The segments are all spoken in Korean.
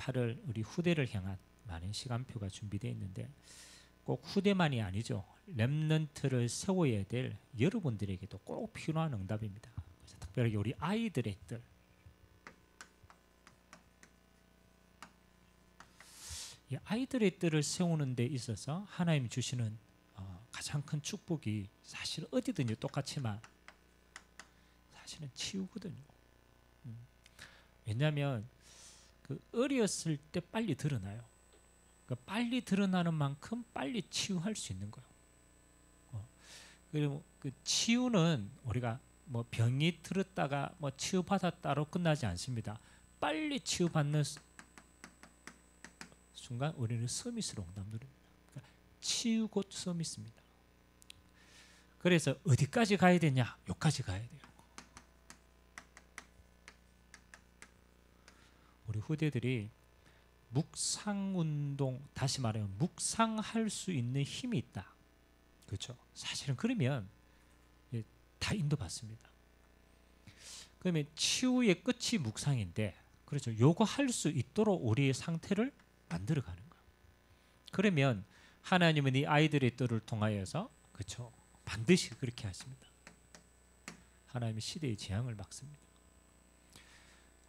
7, 8월 우리 후대를 향한 많은 시간표가 준비되어 있는데 꼭 후대만이 아니죠. 렘넌트를 세워야 될 여러분들에게도 꼭 필요한 응답입니다. 그래서 특별히 우리 아이들의 뜰, 이 아이들의 뜰을 세우는 데 있어서 하나님이 주시는 가장 큰 축복이 사실 어디든지 똑같지만 사실은 치유거든요. 왜냐하면 그 어렸을 때 빨리 드러나요. 그러니까 빨리 드러나는 만큼 빨리 치유할 수 있는 거예요. 그리고 그 치유는 우리가 뭐 병이 들었다가 뭐 치유받았다로 끝나지 않습니다. 빨리 치유받는 순간 우리는 서밋으로 응답 누립니다. 그러니까 치유 곧 서밋입니다. 그래서 어디까지 가야 되냐? 여기까지 가야 돼요. 우리 후대들이 묵상운동, 다시 말하면 묵상할 수 있는 힘이 있다. 그렇죠? 사실은 그러면 다 인도받습니다. 그러면 치유의 끝이 묵상인데, 그렇죠? 요거 할 수 있도록 우리의 상태를 만들어가는 거예요. 그러면 하나님은 이 아이들의 뜰을 통하여서, 그렇죠? 반드시 그렇게 하십니다. 하나님의 시대의 재앙을 막습니다.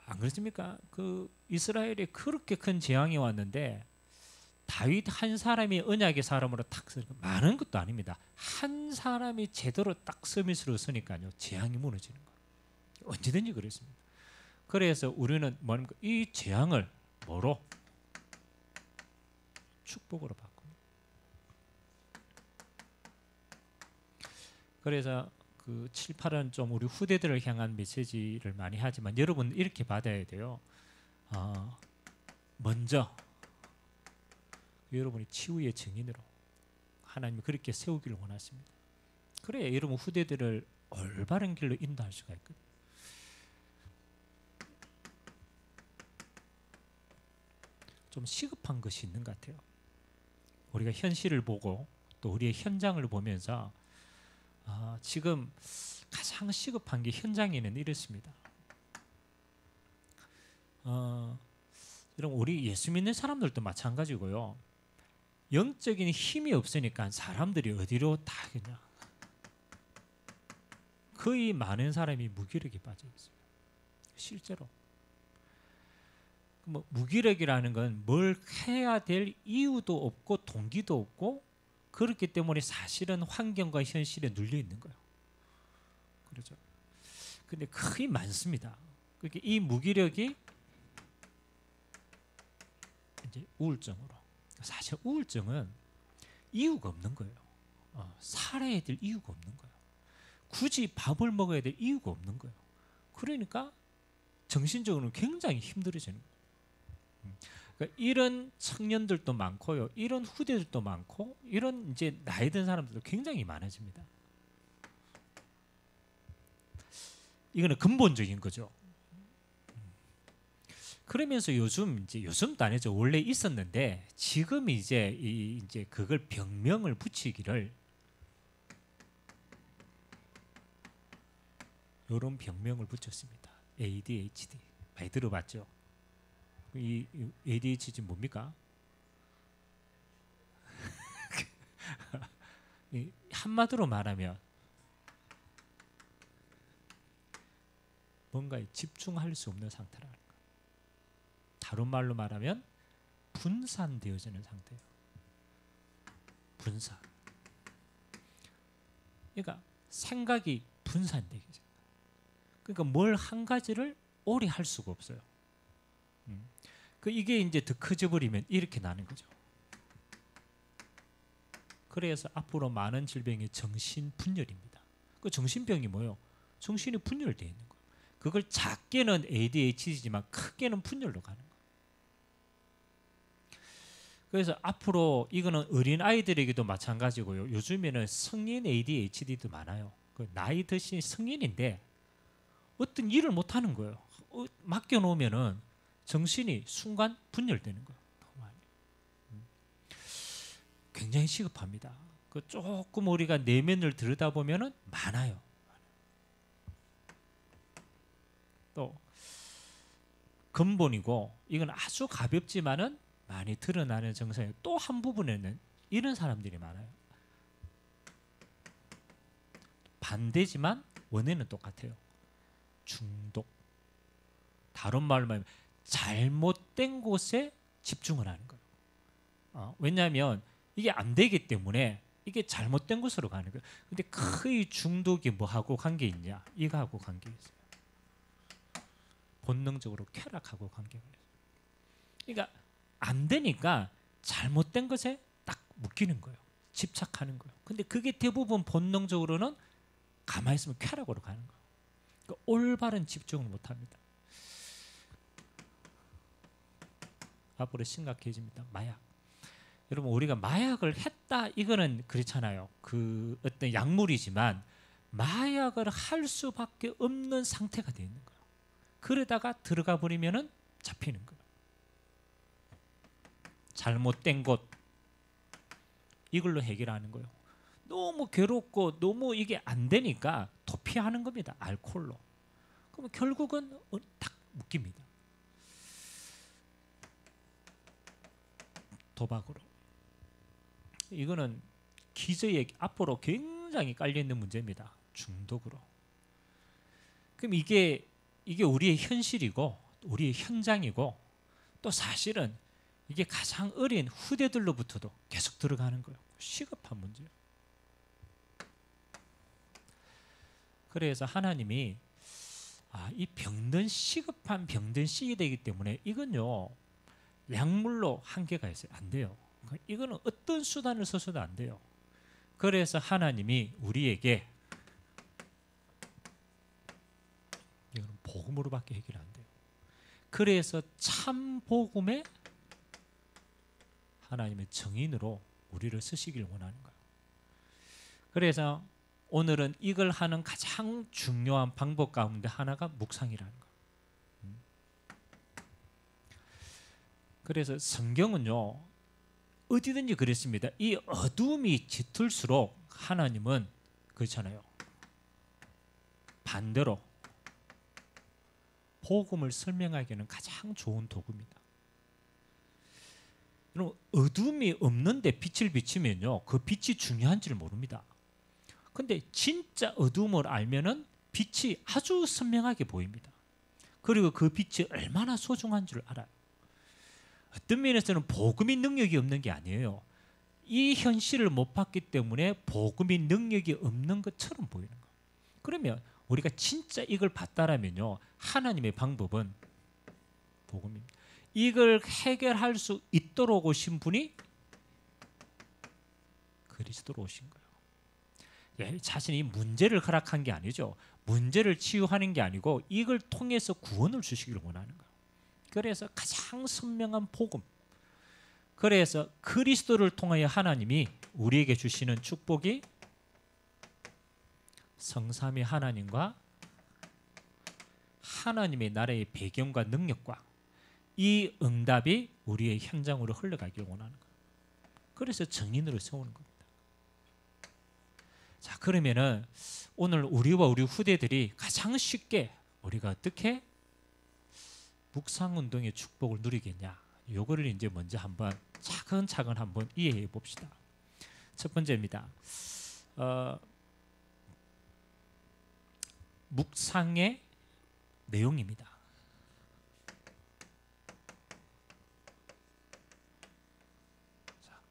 안 그렇습니까? 그 이스라엘에 그렇게 큰 재앙이 왔는데 다윗 한 사람이 언약의 사람으로 딱 서니까 많은 것도 아닙니다. 한 사람이 제대로 딱 서밋으로 서니까요, 재앙이 무너지는 거예요. 언제든지 그렇습니다. 그래서 우리는 뭐냐면 이 재앙을 뭐로? 축복으로 바꿉니다. 그래서 그 7, 8은 좀 우리 후대들을 향한 메시지를 많이 하지만 여러분 이렇게 받아야 돼요. 먼저 여러분이 치유의 증인으로 하나님이 그렇게 세우기를 원하십니다. 그래야 여러분 후대들을 올바른 길로 인도할 수가 있거든요. 좀 시급한 것이 있는 것 같아요. 우리가 현실을 보고 또 우리의 현장을 보면서 지금 가장 시급한 게 현장에는 이렇습니다. 여러분 우리 예수 믿는 사람들도 마찬가지고요. 영적인 힘이 없으니까 사람들이 어디로 다 그냥 거의 많은 사람이 무기력에 빠져 있어요. 실제로. 뭐 무기력이라는 건 뭘 해야 될 이유도 없고 동기도 없고 그렇기 때문에 사실은 환경과 현실에 눌려 있는 거예요. 그렇죠? 근데 거의 많습니다. 그러니까 이 무기력이 이제 우울증으로. 사실 우울증은 이유가 없는 거예요. 살아야 될 이유가 없는 거예요. 굳이 밥을 먹어야 될 이유가 없는 거예요. 그러니까 정신적으로 굉장히 힘들어지는 거예요. 그러니까 이런 청년들도 많고요, 이런 후대들도 많고, 이런 이제 나이 든 사람들도 굉장히 많아집니다. 이거는 근본적인 거죠. 그러면서 요즘도 아니죠. 원래 있었는데 지금 이제 그걸 병명을 붙이기를 이런 병명을 붙였습니다. ADHD 많이 들어봤죠? 이 ADHD 뭡니까? 한마디로 말하면 뭔가에 집중할 수 없는 상태라는 거예요. 다른 말로 말하면 분산되어지는 상태예요. 분산. 그러니까 생각이 분산되게 돼요. 그러니까 뭘 한 가지를 오래 할 수가 없어요. 이게 이제 더 커져버리면 이렇게 나는 거죠. 그래서 앞으로 많은 질병이 정신분열입니다. 그 정신병이 뭐예요? 정신이 분열되어 있는 거예요. 그걸 작게는 ADHD지만 크게는 분열로 가는 거예요. 그래서 앞으로 이거는 어린 아이들에게도 마찬가지고요. 요즘에는 성인 ADHD도 많아요. 나이 드신 성인인데 어떤 일을 못 하는 거예요. 맡겨놓으면은 정신이 순간 분열되는 거예요. 굉장히 시급합니다. 조금 우리가 내면을 들여다보면은 많아요. 또 근본이고 이건 아주 가볍지만은 많이 드러나는 증상이에요. 또 한 부분에는 이런 사람들이 많아요. 반대지만 원인은 똑같아요. 중독. 다른 말로 말하면 잘못된 곳에 집중을 하는 거예요. 왜냐하면 이게 안 되기 때문에 이게 잘못된 곳으로 가는 거예요. 근데 그 중독이 뭐하고 관계 있냐? 이거하고 관계 있어요. 본능적으로 쾌락하고 관계가 있어요. 그러니까 안 되니까 잘못된 것에 딱 묶이는 거예요. 집착하는 거예요. 근데 그게 대부분 본능적으로는 가만히 있으면 쾌락으로 가는 거예요. 그러니까 올바른 집중을 못 합니다. 앞으로 심각해집니다. 마약. 여러분 우리가 마약을 했다 이거는 그렇잖아요. 그 어떤 약물이지만 마약을 할 수밖에 없는 상태가 되어 있는 거예요. 그러다가 들어가 버리면은 잡히는 거예요. 잘못된 것 이걸로 해결하는 거예요. 너무 괴롭고 너무 이게 안 되니까 도피하는 겁니다. 알코올로. 그러면 결국은 딱 묶입니다. 도박으로. 이거는 기저에 앞으로 굉장히 깔려있는 문제입니다. 중독으로. 그럼 이게 우리의 현실이고 우리의 현장이고 또 사실은 이게 가장 어린 후대들로부터도 계속 들어가는 거예요. 시급한 문제예요. 그래서 하나님이 이 병든 시급한 병든 시기되기 때문에 이건요 약물로 한계가 있어요. 안 돼요. 이거는 어떤 수단을 써서도 안 돼요. 그래서 하나님이 우리에게 이거는 복음으로밖에 해결 안 돼요. 그래서 참 복음의 하나님의 정인으로 우리를 쓰시길 원하는 거예요. 그래서 오늘은 이걸 하는 가장 중요한 방법 가운데 하나가 묵상이라는 거예요. 그래서 성경은요 어디든지 그랬습니다. 이 어둠이 짙을수록 하나님은 그렇잖아요. 반대로 복음을 설명하기에는 가장 좋은 도구입니다. 여러분 어둠이 없는데 빛을 비추면요 그 빛이 중요한지를 모릅니다. 근데 진짜 어둠을 알면은 빛이 아주 선명하게 보입니다. 그리고 그 빛이 얼마나 소중한 줄 알아요. 어떤 면에서는 복음이 능력이 없는 게 아니에요. 이 현실을 못 봤기 때문에 복음이 능력이 없는 것처럼 보이는 거예요. 그러면 우리가 진짜 이걸 봤다라면요 하나님의 방법은 복음입니다. 이걸 해결할 수 있도록 오신 분이 그리스도로 오신 거예요. 자신이 문제를 허락한 게 아니죠. 문제를 치유하는 게 아니고 이걸 통해서 구원을 주시기를 원하는 거예요. 그래서 가장 선명한 복음. 그래서 그리스도를 통하여 하나님이 우리에게 주시는 축복이 성삼위 하나님과 하나님의 나라의 배경과 능력과 이 응답이 우리의 현장으로 흘러가길 원하는 거예요. 그래서 정인으로 세우는 겁니다. 자, 그러면은 오늘 우리와 우리 후대들이 가장 쉽게 우리가 어떻게 묵상운동의 축복을 누리겠냐, 요거를 이제 먼저 한번 차근차근 한번 이해해 봅시다. 첫 번째입니다. 묵상의 내용입니다. 자,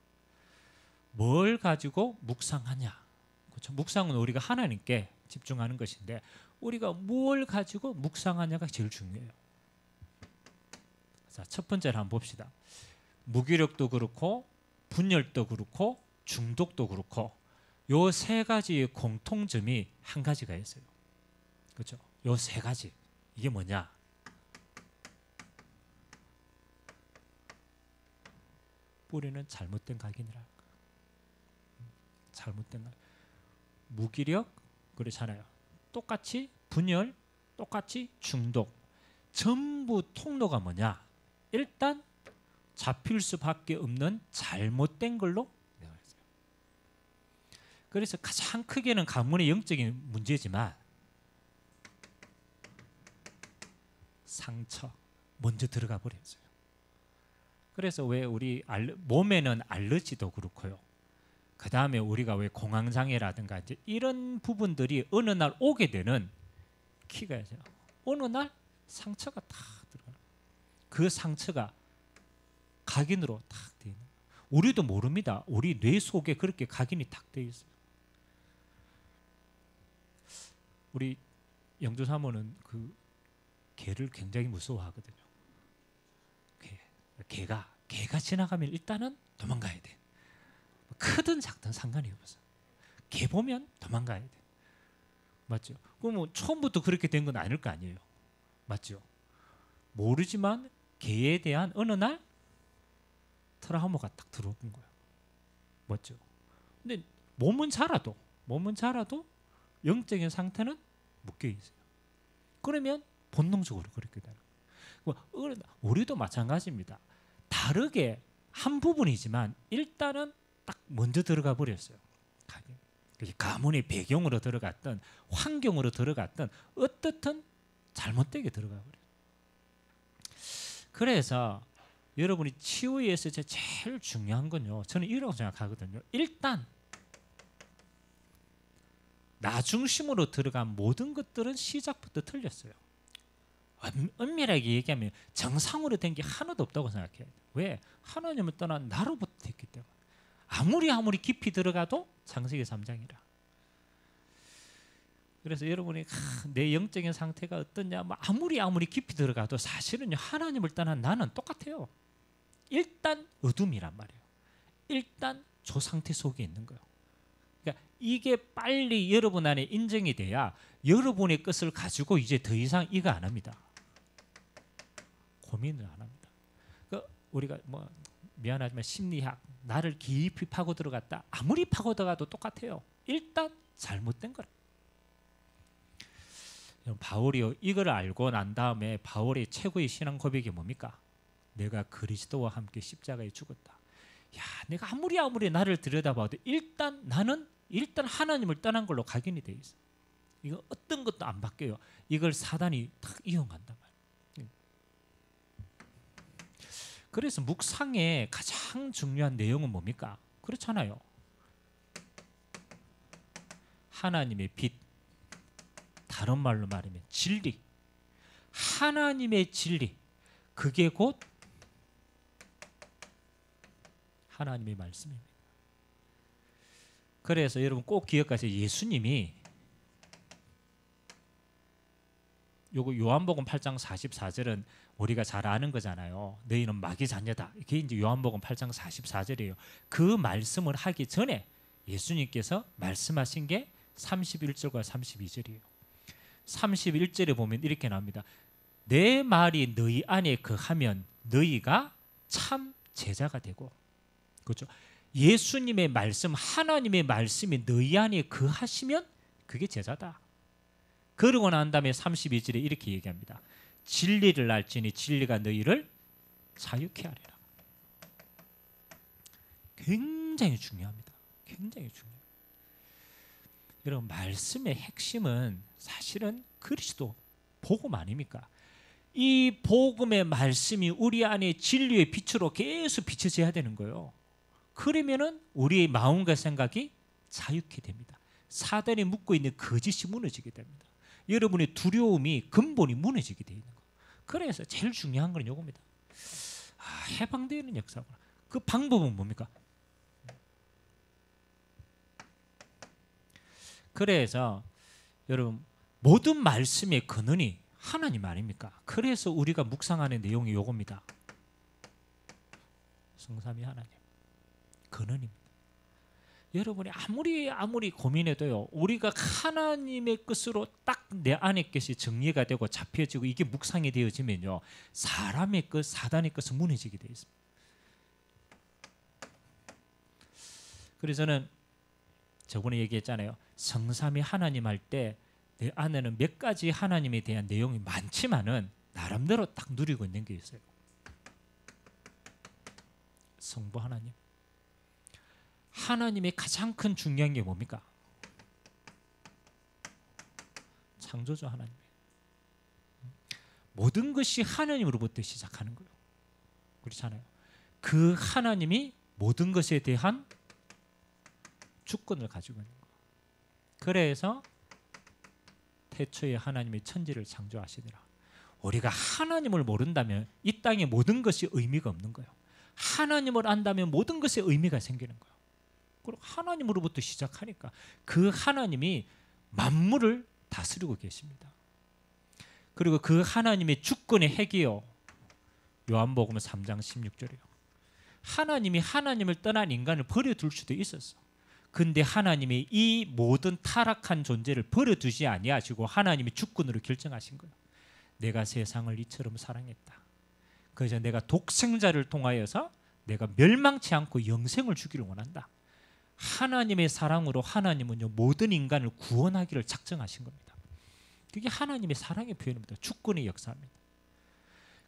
뭘 가지고 묵상하냐? 그렇죠? 묵상은 우리가 하나님께 집중하는 것인데 우리가 뭘 가지고 묵상하냐가 제일 중요해요. 자, 첫 번째를 한번 봅시다. 무기력도 그렇고 분열도 그렇고 중독도 그렇고 요 세 가지의 공통점이 한 가지가 있어요. 그렇죠? 요 세 가지. 이게 뭐냐? 뿌리는 잘못된 각인이라는 거예요. 잘못된 각인. 무기력 그렇잖아요. 똑같이 분열, 똑같이 중독. 전부 통로가 뭐냐? 일단 잡힐 수밖에 없는 잘못된 걸로. 그래서 가장 크게는 가문의 영적인 문제지만 상처, 먼저 들어가 버렸어요. 그래서 왜 우리 몸에는 알러지도 그렇고요. 그 다음에 우리가 왜 공황장애라든가 이제 이런 부분들이 어느 날 오게 되는 키가 있어요. 어느 날 상처가 탁 들어가요. 그 상처가 각인으로 탁 되어 있는 거예요. 우리도 모릅니다. 우리 뇌 속에 그렇게 각인이 탁 되어 있어요. 우리 영주 사모는 그 개를 굉장히 무서워하거든요. 개가 지나가면 일단은 도망가야 돼. 크든 작든 상관이 없어. 개 보면 도망가야 돼. 맞죠? 그럼 뭐 처음부터 그렇게 된 건 아닐 거 아니에요. 맞죠? 모르지만 개에 대한 어느 날 트라우마가 딱 들어온 거예요. 맞죠? 근데 몸은 자라도 영적인 상태는 묶여 있어요. 그러면 본능적으로 그렇게 되는 거예요. 우리도 마찬가지입니다. 다르게 한 부분이지만 일단은 딱 먼저 들어가 버렸어요. 가문의 배경으로 들어갔던 환경으로 들어갔던 어떻든 잘못되게 들어가 버려요. 그래서 여러분이 치유에 있어서 제일 중요한 건요. 저는 이라고 생각하거든요. 일단 나 중심으로 들어간 모든 것들은 시작부터 틀렸어요. 엄밀하게 얘기하면 정상으로 된 게 하나도 없다고 생각해요. 왜? 하나님을 떠난 나로부터 됐기 때문에. 아무리 깊이 들어가도 창세기 3장이라. 그래서 여러분이 내 영적인 상태가 어떠냐, 뭐 아무리 깊이 들어가도 사실은요, 하나님을 떠난 나는 똑같아요. 일단 어둠이란 말이에요. 일단 저 상태 속에 있는 거예요. 그러니까 이게 빨리 여러분 안에 인정이 돼야 여러분의 것을 가지고 이제 더 이상 이거 안 합니다. 고민을 안 합니다. 그러니까 우리가 뭐 미안하지만 심리학 나를 깊이 파고 들어갔다. 아무리 파고 들어가도 똑같아요. 일단 잘못된 거라. 바울이요, 이걸 알고 난 다음에 바울의 최고의 신앙 고백이 뭡니까? 내가 그리스도와 함께 십자가에 죽었다. 야, 내가 아무리 나를 들여다봐도 나는 하나님을 떠난 걸로 각인이 돼 있어. 이거 어떤 것도 안 바뀌어요. 이걸 사단이 딱 이용한단 말이에요. 그래서 묵상의 가장 중요한 내용은 뭡니까? 그렇잖아요. 하나님의 빛, 다른 말로 말하면 진리, 하나님의 진리, 그게 곧 하나님의 말씀입니다. 그래서 여러분 꼭 기억하세요. 예수님이 요거 요한복음 8장 44절은 우리가 잘 아는 거잖아요. 너희는 마귀 자녀다. 이게 이제 요한복음 8장 44절이에요. 그 말씀을 하기 전에 예수님께서 말씀하신 게 31절과 32절이에요. 31절에 보면 이렇게 나옵니다. 내 말이 너희 안에 거하면 너희가 참 제자가 되고, 그렇죠? 예수님의 말씀, 하나님의 말씀이 너희 안에 거하시면 그게 제자다. 그러고 난 다음에 32절에 이렇게 얘기합니다. 진리를 알지니 진리가 너희를 자유케 하리라. 굉장히 중요합니다. 굉장히 중요해요. 여러분, 말씀의 핵심은 사실은 그리스도 복음 아닙니까? 이 복음의 말씀이 우리 안에 진리의 빛으로 계속 비춰져야 되는 거예요. 그러면은 우리의 마음과 생각이 자유케 됩니다. 사단이 묶고 있는 거짓이 무너지게 됩니다. 여러분의 두려움이 근본이 무너지게 되어 있는 거예요. 그래서 제일 중요한 건 이겁니다. 해방되는 역사구나. 그 방법은 뭡니까? 그래서 여러분, 모든 말씀의 근원이 하나님 아닙니까? 그래서 우리가 묵상하는 내용이 이겁니다. 성삼위 하나님 근원입니다. 여러분이 아무리 고민해도요, 우리가 하나님의 것으로 딱 내 안의 것이 정리가 되고 잡혀지고 이게 묵상이 되어지면요, 사람의 것, 사단의 것은 무너지게 되어 있습니다. 그래서 저는 저번에 얘기했잖아요. 성삼위 하나님 할 때 내 안에는 몇 가지 하나님에 대한 내용이 많지만은 나름대로 딱 누리고 있는 게 있어요. 성부 하나님. 하나님의 가장 큰 중요한 게 뭡니까? 창조주 하나님. 모든 것이 하나님으로부터 시작하는 거예요. 그렇잖아요. 그 하나님이 모든 것에 대한 주권을 가지고 있는 거예요. 그래서 태초에 하나님이 천지를 창조하시더라. 우리가 하나님을 모른다면 이 땅의 모든 것이 의미가 없는 거예요. 하나님을 안다면 모든 것에 의미가 생기는 거예요. 그리고 하나님으로부터 시작하니까 그 하나님이 만물을 다스리고 계십니다. 그리고 그 하나님의 주권의 핵이요, 요한복음 3장 16절이요. 하나님이 하나님을 떠난 인간을 버려둘 수도 있었어. 근데 하나님이 이 모든 타락한 존재를 버려두지 아니하시고 하나님이 주권으로 결정하신 거예요. 내가 세상을 이처럼 사랑했다. 그래서 내가 독생자를 통하여서 내가 멸망치 않고 영생을 주기를 원한다. 하나님의 사랑으로 하나님은요, 모든 인간을 구원하기를 작정하신 겁니다. 그게 하나님의 사랑의 표현입니다. 주권의 역사입니다.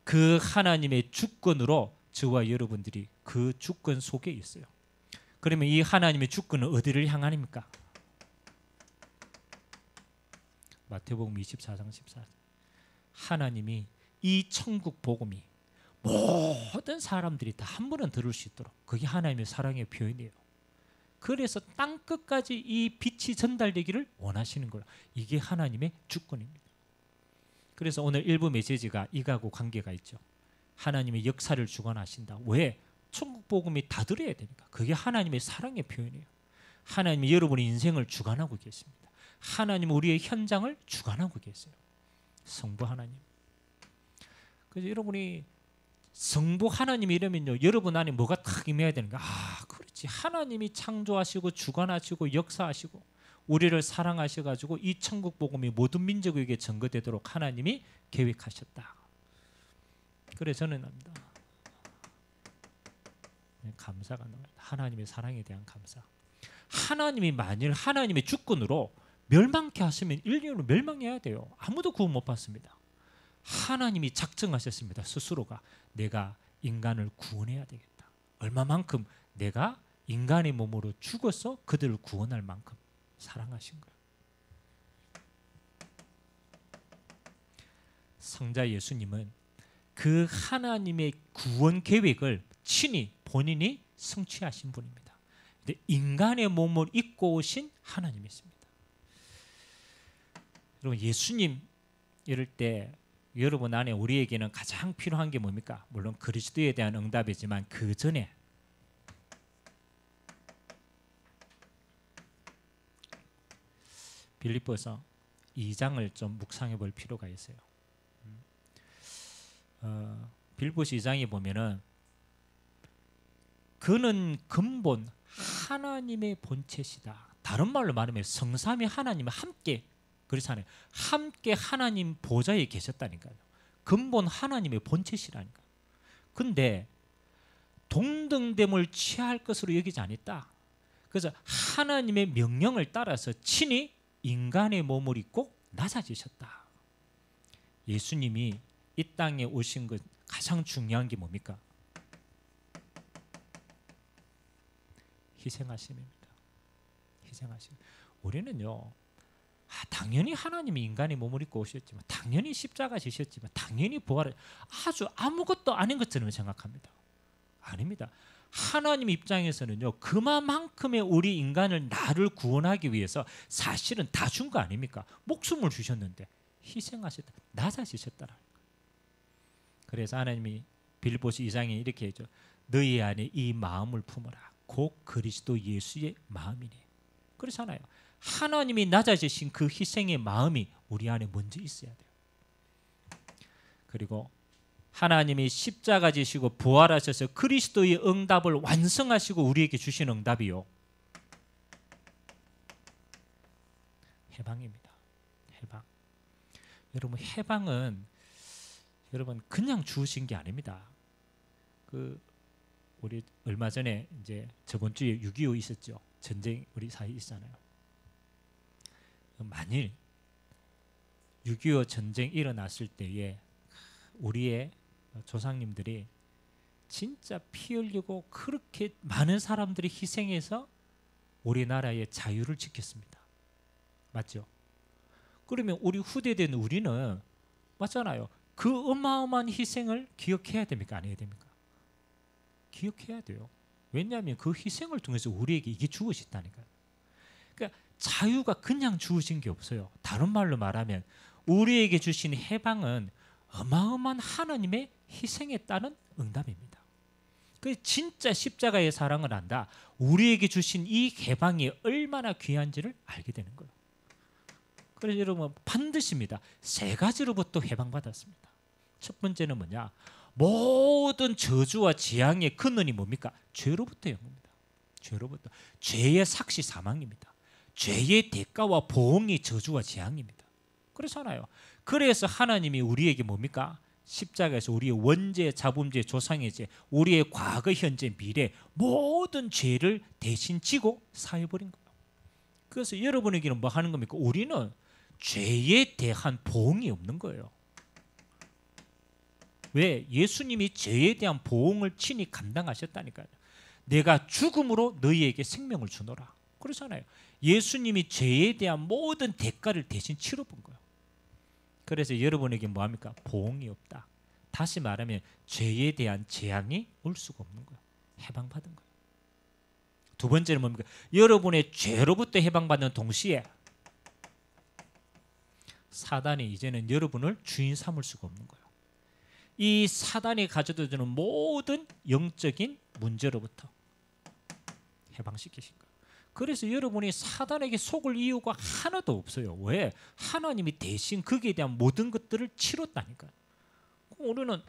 그 하나님의 주권으로 저와 여러분들이 그 주권 속에 있어요. 그러면 이 하나님의 주권은 어디를 향하니까? 마태복음 24장 14절. 하나님이 이 천국 복음이 모든 사람들이 다 한 번은 들을 수 있도록, 그게 하나님의 사랑의 표현이에요. 그래서 땅 끝까지 이 빛이 전달되기를 원하시는 거예요. 이게 하나님의 주권입니다. 그래서 오늘 일부 메시지가 이거하고 관계가 있죠. 하나님의 역사를 주관하신다. 왜? 천국 복음이 다 들어야 되니까. 그게 하나님의 사랑의 표현이에요. 하나님이 여러분의 인생을 주관하고 계십니다. 하나님은 우리의 현장을 주관하고 계세요. 성부 하나님. 그래서 여러분이 성부 하나님 이러면요, 여러분 안에 뭐가 탁 임해야 되는가? 아, 그렇지. 하나님이 창조하시고 주관하시고 역사하시고 우리를 사랑하셔가지고 이 천국 복음이 모든 민족에게 전거되도록 하나님이 계획하셨다. 그래 저는 합니다. 감사가 나와요. 하나님의 사랑에 대한 감사. 하나님이 만일 하나님의 주권으로 멸망케 하시면 인류는 멸망해야 돼요. 아무도 구원 못 받습니다. 하나님이 작정하셨습니다. 스스로가 내가 인간을 구원해야 되겠다. 얼마만큼 내가 인간의 몸으로 죽어서 그들을 구원할 만큼 사랑하신 거예요. 성자 예수님은 그 하나님의 구원 계획을 친히 본인이 성취하신 분입니다. 근데 인간의 몸을 입고 오신 하나님이십니다. 여러분, 예수님 이럴 때 여러분 안에 우리에게는 가장 필요한 게 뭡니까? 물론 그리스도에 대한 응답이지만 그 전에 빌립보서 2장을 좀 묵상해 볼 필요가 있어요. 빌립보서 2장에 보면은 그는 근본 하나님의 본체시다. 다른 말로 말하면 성삼위 하나님은 함께, 그렇잖아요. 함께 하나님 보좌에 계셨다니까요. 근본 하나님의 본체시라니까요. 근데 동등됨을 취할 것으로 여기지 않았다. 그래서 하나님의 명령을 따라서 친히 인간의 몸을 입고 낮아지셨다. 예수님이 이 땅에 오신 것 가장 중요한 게 뭡니까? 희생하심입니다. 희생하심. 우리는요, 당연히 하나님이 인간의 몸을 입고 오셨지만, 당연히 십자가 지셨지만, 당연히 부활을 아주 아무것도 아닌 것처럼 생각합니다. 아닙니다. 하나님 입장에서는요, 그만큼의 우리 인간을 나를 구원하기 위해서 사실은 다 준 거 아닙니까? 목숨을 주셨는데 희생하셨다, 낮아지셨다라. 그래서 하나님이 빌립보서 2장에 이렇게 해줘. 너희 안에 이 마음을 품어라. 곧 그리스도 예수의 마음이니. 그렇잖아요. 하나님이 낮아지신 그 희생의 마음이 우리 안에 먼저 있어야 돼요. 그리고 하나님이 십자가 지시고 부활하셔서 그리스도의 응답을 완성하시고 우리에게 주신 응답이요, 해방입니다. 해방. 여러분, 해방은 여러분 그냥 주신 게 아닙니다. 우리 얼마 전에 이제 저번 주에 6.25 있었죠. 전쟁 우리 사이에 있잖아요. 만일 6.25 전쟁 일어났을 때에 우리의 조상님들이 진짜 피 흘리고 그렇게 많은 사람들이 희생해서 우리나라의 자유를 지켰습니다. 맞죠? 그러면 우리 후대된 우리는 맞잖아요. 그 어마어마한 희생을 기억해야 됩니까? 안 해야 됩니까? 기억해야 돼요. 왜냐하면 그 희생을 통해서 우리에게 이게 주어졌다니까요. 그러니까 자유가 그냥 주어진 게 없어요. 다른 말로 말하면 우리에게 주신 해방은 어마어마한 하나님의 희생에 따른 응답입니다. 그 진짜 십자가의 사랑을 안다. 우리에게 주신 이 해방이 얼마나 귀한지를 알게 되는 거예요. 그래서 여러분 반드시입니다. 세 가지로부터 해방받았습니다. 첫 번째는 뭐냐? 모든 저주와 재앙의 근원이 뭡니까? 죄로부터인 겁니다. 죄로부터. 죄의 삭시 사망입니다. 죄의 대가와 보응이 저주와 재앙입니다. 그렇잖아요. 그래서 하나님이 우리에게 뭡니까? 십자가에서 우리의 원죄, 자범죄, 조상의 죄, 우리의 과거, 현재, 미래 모든 죄를 대신 지고 사해버린 거예요. 그래서 여러분에게는 뭐 하는 겁니까? 우리는 죄에 대한 보응이 없는 거예요. 왜? 예수님이 죄에 대한 보응을 친히 감당하셨다니까요. 내가 죽음으로 너희에게 생명을 주노라. 그렇잖아요. 예수님이 죄에 대한 모든 대가를 대신 치러본 거예요. 그래서 여러분에게 뭐합니까? 보응이 없다. 다시 말하면 죄에 대한 재앙이 올 수가 없는 거예요. 해방받은 거예요. 두 번째는 뭡니까? 여러분의 죄로부터 해방받는 동시에 사단이 이제는 여러분을 주인 삼을 수가 없는 거예요. 이 사단이 가져다 주는 모든 영적인 문제로부터 해방시키신 거예요. 그래서 여러분이 사단에게 속을 이유가 하나도 없어요. 왜? 하나님이 대신 거기에 대한 모든 것들을 치렀다니까요. 우리는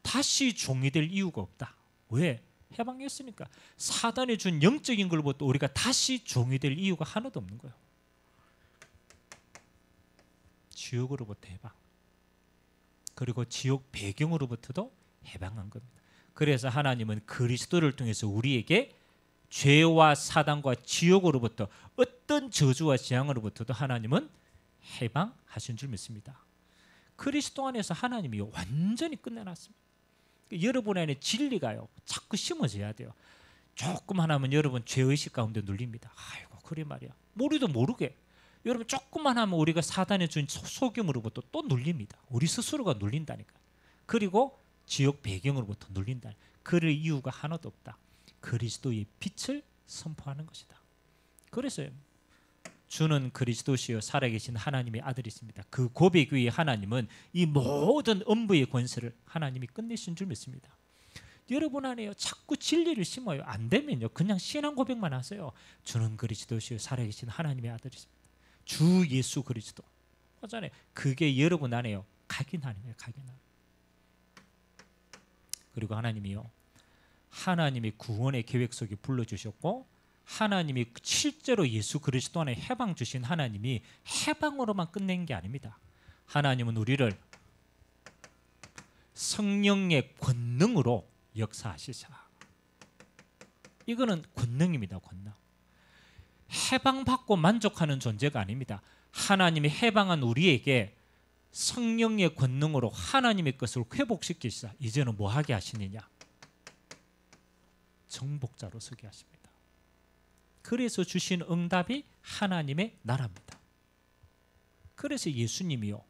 다시 종이 될 이유가 없다. 왜? 해방했으니까. 사단이 준 영적인 걸부터 우리가 다시 종이 될 이유가 하나도 없는 거예요. 지옥으로부터 해방. 그리고 지옥 배경으로부터도 해방한 겁니다. 그래서 하나님은 그리스도를 통해서 우리에게 죄와 사단과 지옥으로부터 어떤 저주와 재앙으로부터도 하나님은 해방하신 줄 믿습니다. 그리스도 안에서 하나님이 완전히 끝내놨습니다. 여러분 안에 진리가요 자꾸 심어져야 돼요. 조금만 하면 여러분 죄의식 가운데 눌립니다. 아이고 그래 말이야. 우리도 모르게 여러분 조금만 하면 우리가 사단에 준 속임으로부터 또 눌립니다. 우리 스스로가 눌린다니까. 그리고 지옥 배경으로부터 눌린다. 그럴 이유가 하나도 없다. 그리스도의 빛을 선포하는 것이다. 그래서 주는 그리스도시요 살아계신 하나님의 아들이십니다. 그 고백 위에 하나님은 이 모든 음부의 권세를 하나님이 끝내신 줄 믿습니다. 여러분 안에요 자꾸 진리를 심어요. 안 되면요 그냥 신앙 고백만 하세요. 주는 그리스도시요 살아계신 하나님의 아들이십니다. 주 예수 그리스도. 맞잖아요. 그게 여러분 안에요 각인하는 각인하는. 그리고 하나님이요 하나님이 구원의 계획 속에 불러주셨고 하나님이 실제로 예수 그리스도 안에 해방 주신 하나님이 해방으로만 끝낸 게 아닙니다. 하나님은 우리를 성령의 권능으로 역사하시사. 이거는 권능입니다. 권능. 해방받고 만족하는 존재가 아닙니다. 하나님이 해방한 우리에게 성령의 권능으로 하나님의 것을 회복시키시사 이제는 뭐 하게 하시느냐? 정복자로 서게 하십니다. 그래서 주신 응답이 하나님의 나라입니다. 그래서 예수님이요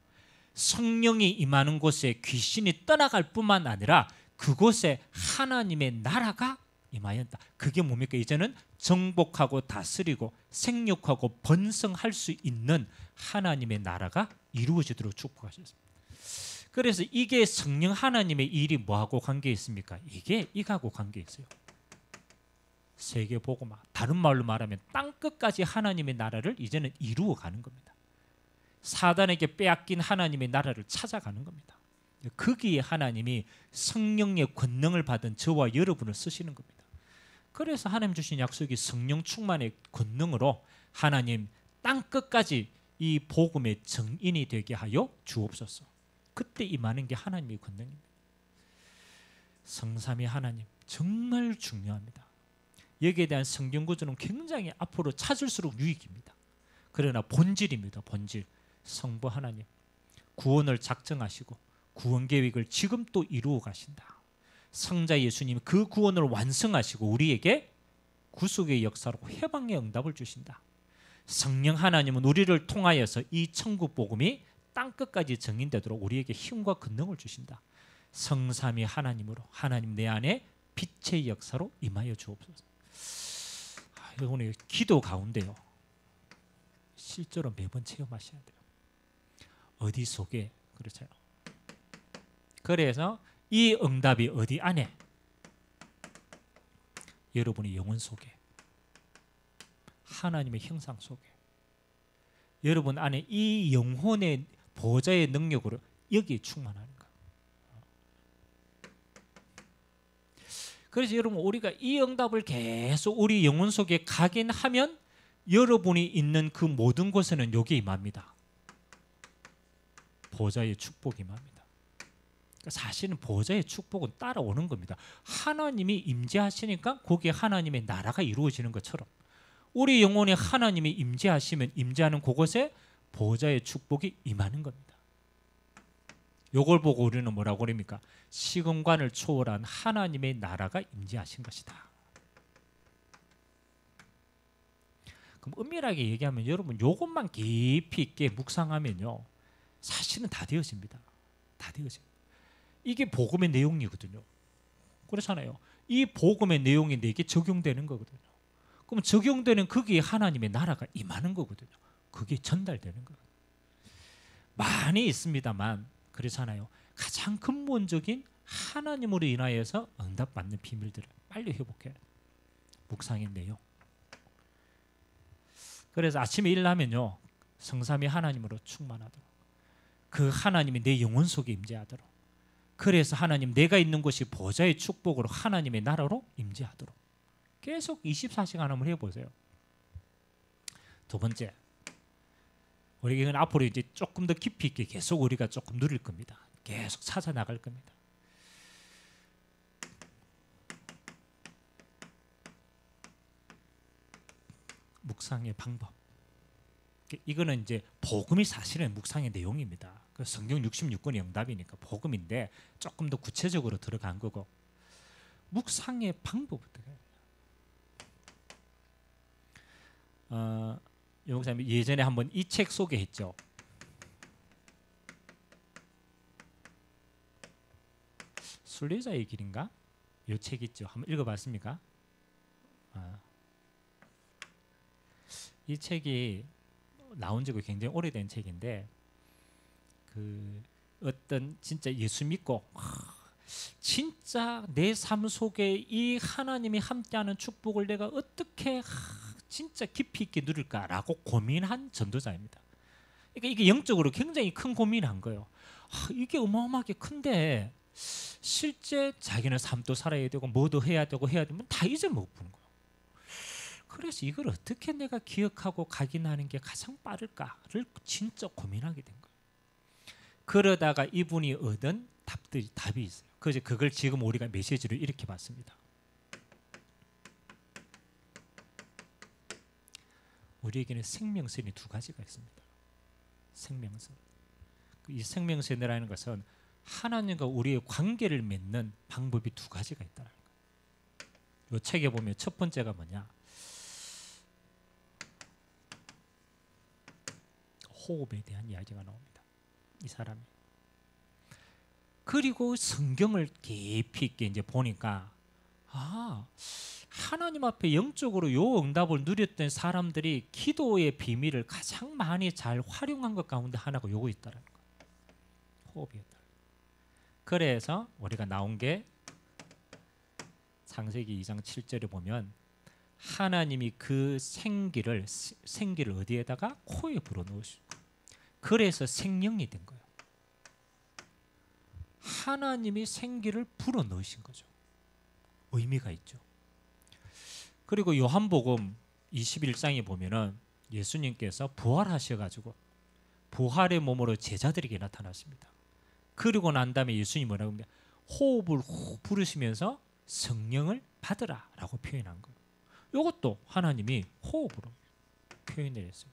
성령이 임하는 곳에 귀신이 떠나갈 뿐만 아니라 그곳에 하나님의 나라가 임하였다. 그게 뭡니까? 이제는 정복하고 다스리고 생육하고 번성할 수 있는 하나님의 나라가 이루어지도록 축복하셨습니다. 그래서 이게 성령 하나님의 일이 뭐하고 관계 있습니까? 이게 이거하고 관계 있어요. 세계복음화. 다른 말로 말하면 땅끝까지 하나님의 나라를 이제는 이루어가는 겁니다. 사단에게 빼앗긴 하나님의 나라를 찾아가는 겁니다. 거기에 하나님이 성령의 권능을 받은 저와 여러분을 쓰시는 겁니다. 그래서 하나님 주신 약속이 성령 충만의 권능으로 하나님 땅끝까지 이 복음의 정인이 되게 하여 주옵소서. 그때 임하는 게 하나님의 권능입니다. 성삼위 하나님 정말 중요합니다. 여기에 대한 성경 구조는 굉장히 앞으로 찾을수록 유익입니다. 그러나 본질입니다. 본질. 성부 하나님 구원을 작정하시고 구원 계획을 지금 또 이루어 가신다. 성자 예수님 그 구원을 완성하시고 우리에게 구속의 역사로 해방의 응답을 주신다. 성령 하나님은 우리를 통하여서 이 천국 복음이 땅끝까지 증인되도록 우리에게 힘과 권능을 주신다. 성삼위 하나님으로 하나님 내 안에 빛의 역사로 임하여 주옵소서. 오늘 기도 가운데요. 실제로 매번 체험하셔야 돼요. 어디 속에 그렇죠. 그래서 이 응답이 어디 안에? 여러분의 영혼 속에, 하나님의 형상 속에, 여러분 안에 이 영혼의 보좌의 능력으로 여기에 충만하는 거예요. 그래서 여러분 우리가 이 응답을 계속 우리 영혼 속에 각인하면 여러분이 있는 그 모든 곳에는 여기에 임합니다. 보좌의 축복이 임합니다. 그러니까 사실은 보좌의 축복은 따라오는 겁니다. 하나님이 임재하시니까 거기에 하나님의 나라가 이루어지는 것처럼 우리 영혼에 하나님이 임재하시면 임재하는 그곳에 보좌의 축복이 임하는 겁니다. 요걸 보고 우리는 뭐라고 그럽니까? 시공간을 초월한 하나님의 나라가 임재하신 것이다. 그럼 엄밀하게 얘기하면 여러분 요것만 깊이 있게 묵상하면요. 사실은 다 되어집니다. 다 되어집니다. 이게 복음의 내용이거든요. 그렇잖아요. 이 복음의 내용이 내게 적용되는 거거든요. 그럼 적용되는 거기에 하나님의 나라가 임하는 거거든요. 그게 전달되는 거예요. 많이 있습니다만 그렇잖아요. 가장 근본적인 하나님으로 인하여서 응답받는 비밀들을 빨리 회복해야 돼요. 묵상의 내용. 그래서 아침에 일어나면요. 성삼위 하나님으로 충만하도록 그 하나님이 내 영혼 속에 임재하도록 그래서 하나님 내가 있는 곳이 보좌의 축복으로 하나님의 나라로 임재하도록 계속 24시간 한번 해보세요. 두 번째, 우리가 이건 앞으로 이제 조금 더 깊이 있게 계속 우리가 조금 누릴 겁니다. 계속 찾아 나갈 겁니다. 묵상의 방법. 이거는 이제 복음이 사실은 묵상의 내용입니다. 그 성경 66권의 응답이니까 복음인데 조금 더 구체적으로 들어간 거고 묵상의 방법부터 목사님 예전에 한번 이 책 소개했죠. 순례자의 길인가? 이 책 있죠. 한번 읽어봤습니까? 이 책이 나온 지가 굉장히 오래된 책인데 그 어떤 진짜 예수 믿고 진짜 내 삶 속에 이 하나님이 함께하는 축복을 내가 어떻게 진짜 깊이 있게 누릴까라고 고민한 전도자입니다. 그러니까 이게 영적으로 굉장히 큰 고민을 한 거예요. 이게 어마어마하게 큰데 실제 자기는 삶도 살아야 되고 뭐도 해야 되고 다 잊어먹는 거예요. 그래서 이걸 어떻게 내가 기억하고 각인하는 게 가장 빠를까를 진짜 고민하게 된 거예요. 그러다가 이분이 얻은 답이 있어요. 그래서 그걸 지금 우리가 메시지로 이렇게 봤습니다. 우리에게는 생명선이 두 가지가 있습니다. 생명선. 이 생명선이라는 것은 하나님과 우리의 관계를 맺는 방법이 두 가지가 있다는 거예요. 이 책에 보면 첫 번째가 뭐냐? 호흡에 대한 이야기가 나옵니다. 이 사람이. 그리고 성경을 깊이 있게 이제 보니까 하나님 앞에 영적으로 요 응답을 누렸던 사람들이 기도의 비밀을 가장 많이 잘 활용한 것 가운데 하나가 요거 있다는 거예요. 호흡이었다. 그래서 우리가 나온 게 창세기 2장 7절에 보면 하나님이 그 생기를 어디에다가 코에 불어넣으시고 그래서 생명이 된 거예요. 하나님이 생기를 불어넣으신 거죠. 의미가 있죠. 그리고 요한복음 21장에 보면은 예수님께서 부활하셔가지고 부활의 몸으로 제자들에게 나타나십니다. 그리고 난 다음에 예수님이 뭐라고 합니까? 호흡을 훅 부르시면서 성령을 받으라라고 표현한 거예요. 이것도 하나님이 호흡으로 표현을 했어요.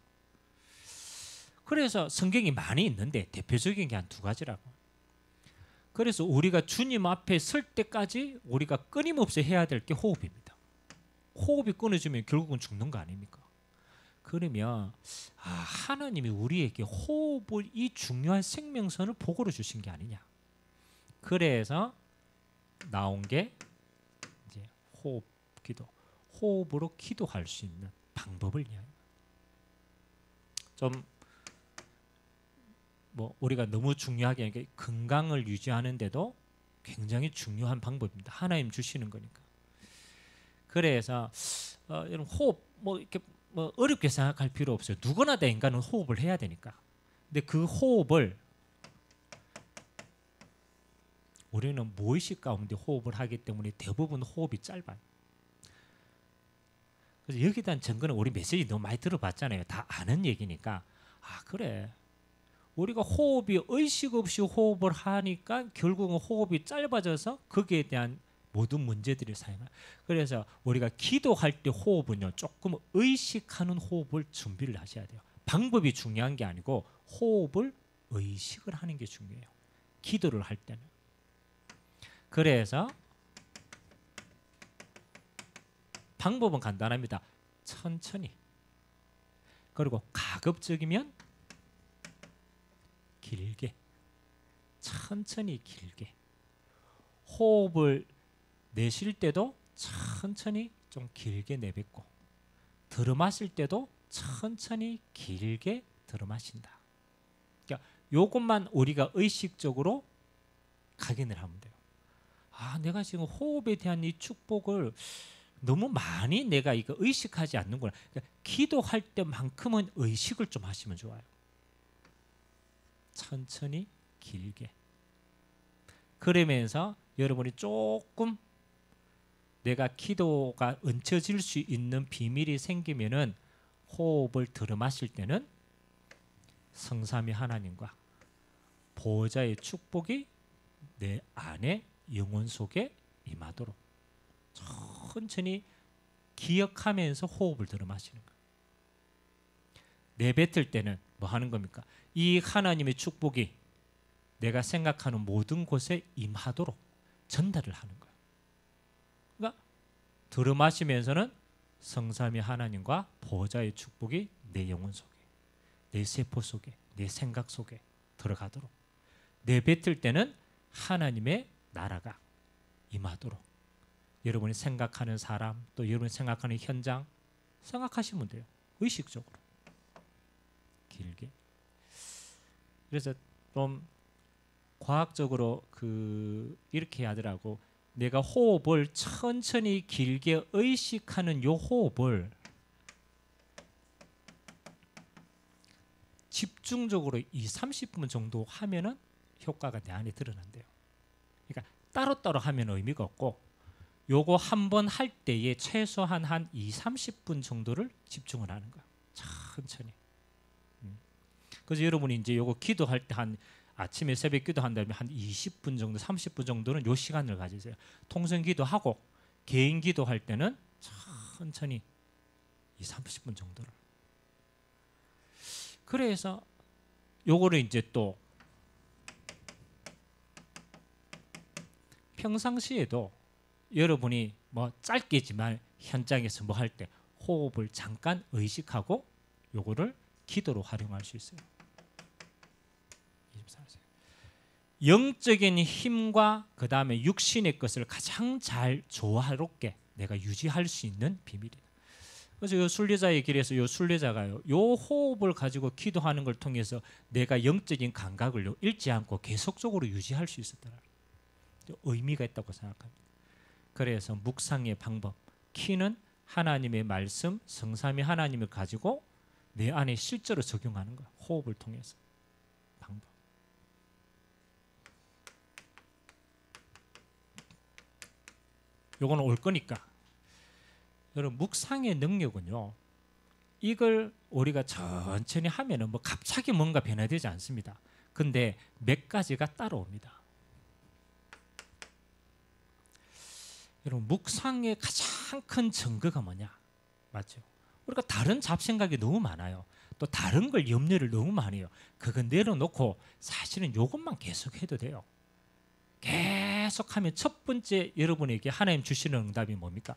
그래서 성경이 많이 있는데 대표적인 게 한 두 가지라고. 그래서 우리가 주님 앞에 설 때까지 우리가 끊임없이 해야 될 게 호흡입니다. 호흡이 끊어지면 결국은 죽는 거 아닙니까? 그러면 하나님이 우리에게 호흡을 이 중요한 생명선을 복으로 주신 게 아니냐. 그래서 나온 게 이제 호흡 기도, 호흡으로 기도할 수 있는 방법을 이야기합니다. 좀 뭐 우리가 너무 중요하게 건강을 유지하는데도 굉장히 중요한 방법입니다. 하나님 주시는 거니까. 그래서 여러분 호흡 뭐 이렇게 뭐 어렵게 생각할 필요 없어요. 누구나 다 인간은 호흡을 해야 되니까. 근데 그 호흡을 우리는 무의식 가운데 호흡을 하기 때문에 대부분 호흡이 짧아요. 그래서 여기에 대한 증거는 우리 메시지 너무 많이 들어봤잖아요. 다 아는 얘기니까. 그래. 우리가 호흡이 의식 없이 호흡을 하니까 결국은 호흡이 짧아져서 거기에 대한 모든 문제들이 생겨요. 그래서 우리가 기도할 때 호흡은요, 조금 의식하는 호흡을 준비를 하셔야 돼요. 방법이 중요한 게 아니고 호흡을 의식을 하는 게 중요해요. 기도를 할 때는. 그래서 방법은 간단합니다. 천천히. 그리고 가급적이면 길게. 천천히 길게. 호흡을 내쉴 때도 천천히 좀 길게 내뱉고, 들어마실 때도 천천히 길게 들어마신다. 그러니까 이것만 우리가 의식적으로 각인을 하면 돼요. 내가 지금 호흡에 대한 이 축복을 너무 많이 내가 이거 의식하지 않는구나. 그러니까 기도할 때만큼은 의식을 좀 하시면 좋아요. 천천히 길게. 그러면서 여러분이 조금 내가 기도가 얹혀질 수 있는 비밀이 생기면은 호흡을 들어마실 때는 성삼위 하나님과 보호자의 축복이 내 안에 영혼 속에 임하도록 천천히 기억하면서 호흡을 들어마시는 거예요. 내뱉을 때는 뭐 하는 겁니까? 이 하나님의 축복이 내가 생각하는 모든 곳에 임하도록 전달을 하는 거예요. 그러니까 들어마시면서는 성삼위 하나님과 보호자의 축복이 내 영혼 속에, 내 세포 속에, 내 생각 속에 들어가도록, 내뱉을 때는 하나님의 나라가 임하도록 여러분이 생각하는 사람, 또 여러분이 생각하는 현장 생각하시면 돼요. 의식적으로 길게. 그래서 좀 과학적으로 이렇게 하더라고. 내가 호흡을 천천히 길게 의식하는 요 호흡을 집중적으로 20-30분 정도 하면은 효과가 내 안에 드러난대요. 그러니까 따로따로 하면 의미가 없고 요거 한 번 할 때에 최소한 한 20-30분 정도를 집중을 하는 거야. 천천히. 그래서 여러분이 이제 요거 기도할 때 한 아침에 새벽 기도한다면 한 20분 정도, 30분 정도는 요 시간을 가지세요. 통성 기도하고 개인 기도할 때는 천천히 20-30분 정도를. 그래서 요거를 이제 또 평상시에도 여러분이 뭐 짧게지만 현장에서 뭐 할 때 호흡을 잠깐 의식하고 요거를 기도로 활용할 수 있어요. 영적인 힘과 그 다음에 육신의 것을 가장 잘 조화롭게 내가 유지할 수 있는 비밀이다. 그래서 이 순례자의 길에서 이 순례자가요, 이 호흡을 가지고 기도하는 걸 통해서 내가 영적인 감각을 잃지 않고 계속적으로 유지할 수 있었다. 의미가 있다고 생각합니다. 그래서 묵상의 방법, 키는 하나님의 말씀, 성삼위 하나님을 가지고 내 안에 실제로 적용하는 거야. 호흡을 통해서 방법. 요거는 올 거니까. 여러분 묵상의 능력은요, 이걸 우리가 천천히 하면은 뭐 갑자기 뭔가 변화되지 않습니다. 근데 몇 가지가 따라옵니다. 여러분 묵상의 가장 큰 증거가 뭐냐? 맞죠? 우리가 다른 잡생각이 너무 많아요. 또 다른 걸 염려를 너무 많이 해요. 그거 내려놓고 사실은 이것만 계속해도 돼요. 계속하면 첫 번째 여러분에게 하나님 주시는 응답이 뭡니까?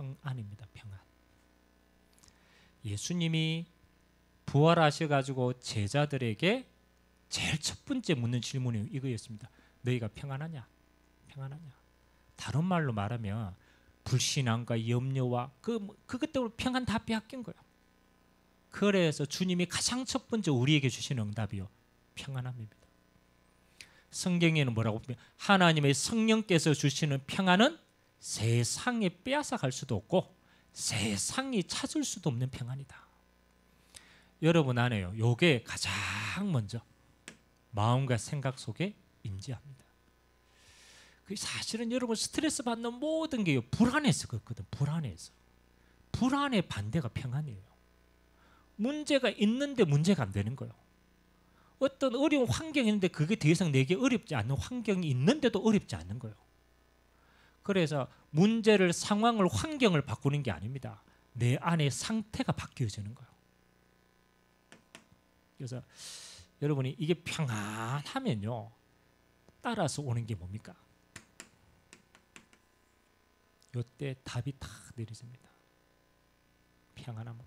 평안입니다. 평안. 예수님이 부활하셔가지고 제자들에게 제일 첫 번째 묻는 질문이 이거였습니다. 너희가 평안하냐? 평안하냐? 다른 말로 말하면 불신앙과 염려와 그것 때문에 평안 다 빼앗긴 거예요. 그래서 주님이 가장 첫 번째 우리에게 주시는 응답이요, 평안함입니다. 성경에는 뭐라고 보면 하나님의 성령께서 주시는 평안은 세상에 빼앗아 갈 수도 없고 세상이 찾을 수도 없는 평안이다. 여러분 안에요, 요게 가장 먼저 마음과 생각 속에 임재합니다. 사실은 여러분 스트레스 받는 모든 게 불안해서 그렇거든. 불안해서. 불안의 반대가 평안이에요. 문제가 있는데 문제가 안 되는 거예요. 어떤 어려운 환경이 있는데 그게 더 이상 내게 어렵지 않는 환경이 있는데도 어렵지 않는 거예요. 그래서 문제를, 상황을, 환경을 바꾸는 게 아닙니다. 내 안의 상태가 바뀌어지는 거예요. 그래서 여러분이 이게 평안하면요, 따라서 오는 게 뭡니까? 이때 답이 탁 내려집니다. 평안함으로.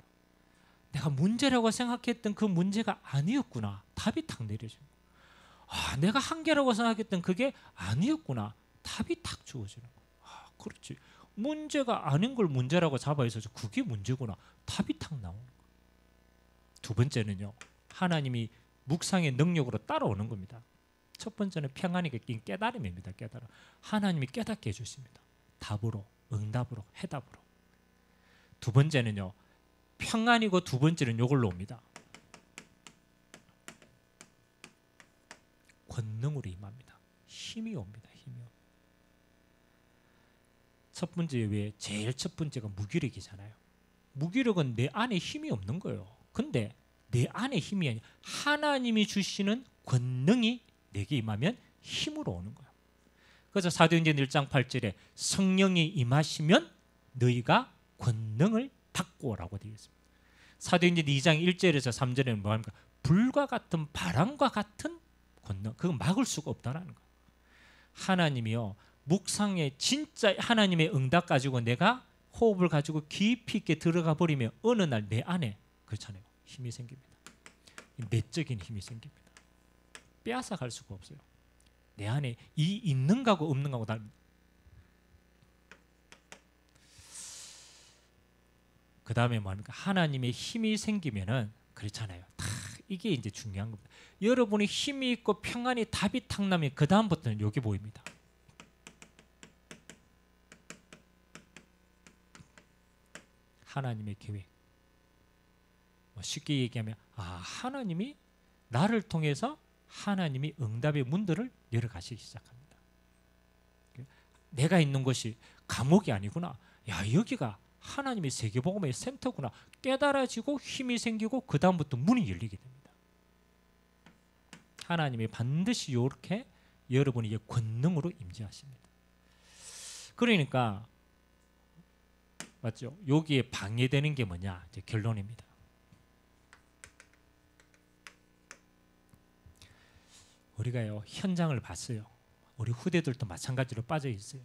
내가 문제라고 생각했던 그 문제가 아니었구나. 답이 탁 내려져요. 아, 내가 한계라고 생각했던 그게 아니었구나. 답이 탁 주어지는 거예요. 아, 그렇지. 문제가 아닌 걸 문제라고 잡아 있어서 그게 문제구나. 답이 탁 나오는 거예요. 두 번째는요, 하나님이 묵상의 능력으로 따라오는 겁니다. 첫 번째는 평안이 낀 깨달음입니다. 깨달음. 하나님이 깨닫게 해주십니다. 답으로, 응답으로, 해답으로. 두 번째는요, 평안이고 두 번째는 이걸로 옵니다. 권능으로 임합니다. 힘이 옵니다. 힘이 옵니다. 첫 번째 왜 제일 첫 번째가 무기력이잖아요. 무기력은 내 안에 힘이 없는 거예요. 근데 내 안에 힘이 아니라 하나님이 주시는 권능이 내게 임하면 힘으로 오는 거예요. 그래서 사도행전 1장 8절에 성령이 임하시면 너희가 권능을 받고 오라고 되어 있습니다. 사도행전 2장 1절에서 3절에는 뭐합니까? 불과 같은 바람과 같은 권능, 그거 막을 수가 없다는 거예요. 하나님이요, 묵상에 진짜 하나님의 응답 가지고 내가 호흡을 가지고 깊이 있게 들어가 버리면 어느 날 내 안에, 그렇잖아요, 힘이 생깁니다. 내적인 힘이 생깁니다. 빼앗아 갈 수가 없어요. 내 안에 이 있는 거하고 없는 거하고 다릅니다. 그 다음에 뭐합니까? 하나님의 힘이 생기면은 그렇잖아요. 다 이게 이제 중요한 겁니다. 여러분이 힘이 있고 평안이 답이 탁 나면 그 다음부터는 여기 보입니다. 하나님의 계획. 쉽게 얘기하면 하나님이 나를 통해서 하나님이 응답의 문들을 열어가시기 시작합니다. 내가 있는 곳이 감옥이 아니구나. 야, 여기가 하나님의 세계복음의 센터구나. 깨달아지고 힘이 생기고 그 다음부터 문이 열리게 됩니다. 하나님이 반드시 이렇게 여러분에게 권능으로 임재하십니다. 그러니까 맞죠? 여기에 방해되는 게 뭐냐? 이제 결론입니다. 우리가요, 현장을 봤어요. 우리 후대들도 마찬가지로 빠져 있어요.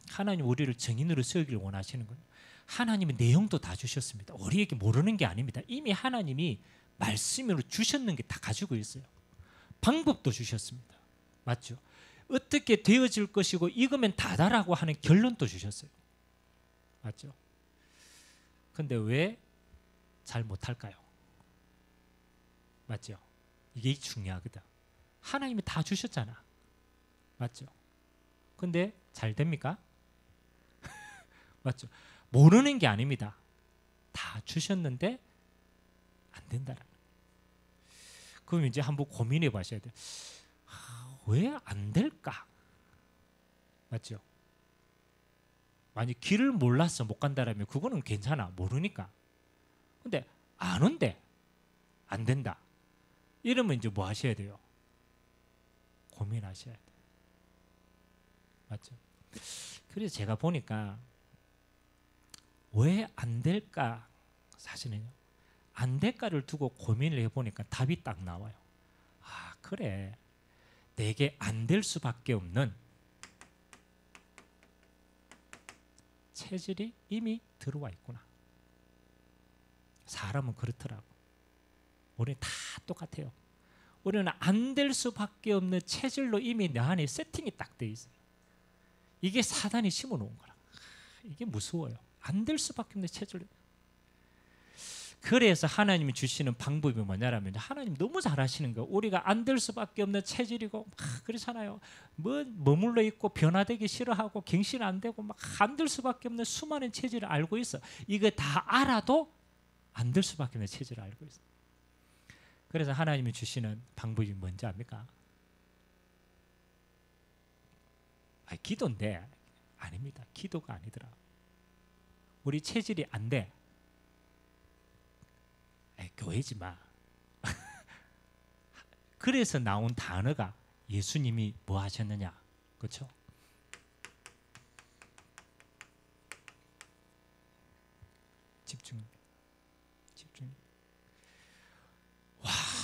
하나님 우리를 증인으로 세우기를 원하시는 거예요. 하나님의 내용도 다 주셨습니다. 우리에게 모르는 게 아닙니다. 이미 하나님이 말씀으로 주셨는 게 다 가지고 있어요. 방법도 주셨습니다. 맞죠? 어떻게 되어질 것이고 이거면 다다라고 하는 결론도 주셨어요. 맞죠? 근데 왜 잘 못할까요? 맞죠? 이게 중요하거든. 하나님이 다 주셨잖아. 맞죠? 근데 잘 됩니까? 맞죠? 모르는 게 아닙니다. 다 주셨는데 안 된다라는. 그럼 이제 한번 고민해 보셔야 돼요. 왜 안 될까? 맞죠? 만약 길을 몰라서 못 간다라면 그거는 괜찮아. 모르니까. 근데 아는데 안 된다. 이러면 이제 뭐 하셔야 돼요? 고민하셔야 돼요. 맞죠? 그래서 제가 보니까 왜 안 될까? 사실은요, 안 될까를 두고 고민을 해보니까 답이 딱 나와요. 아, 그래. 내게 안 될 수밖에 없는 체질이 이미 들어와 있구나. 사람은 그렇더라고. 우리는 다 똑같아요. 우리는 안 될 수밖에 없는 체질로 이미 내 안에 세팅이 딱 돼 있어요. 이게 사단이 심어놓은 거라. 이게 무서워요. 안 될 수밖에 없는 체질로. 그래서 하나님이 주시는 방법이 뭐냐라면, 하나님 너무 잘하시는 거예요. 우리가 안 될 수밖에 없는 체질이고 막 그렇잖아요. 뭐 머물러 있고 변화되기 싫어하고 갱신 안 되고 막 안 될 수밖에 없는 수많은 체질을 알고 있어. 이거 다 알아도 안 될 수밖에 없는 체질을 알고 있어. 그래서 하나님이 주시는 방법이 뭔지 압니까? 기도인데 아닙니다. 기도가 아니더라. 우리 체질이 안 돼. 교회지 마. 그래서 나온 단어가 예수님이 뭐 하셨느냐, 그렇죠? 집중.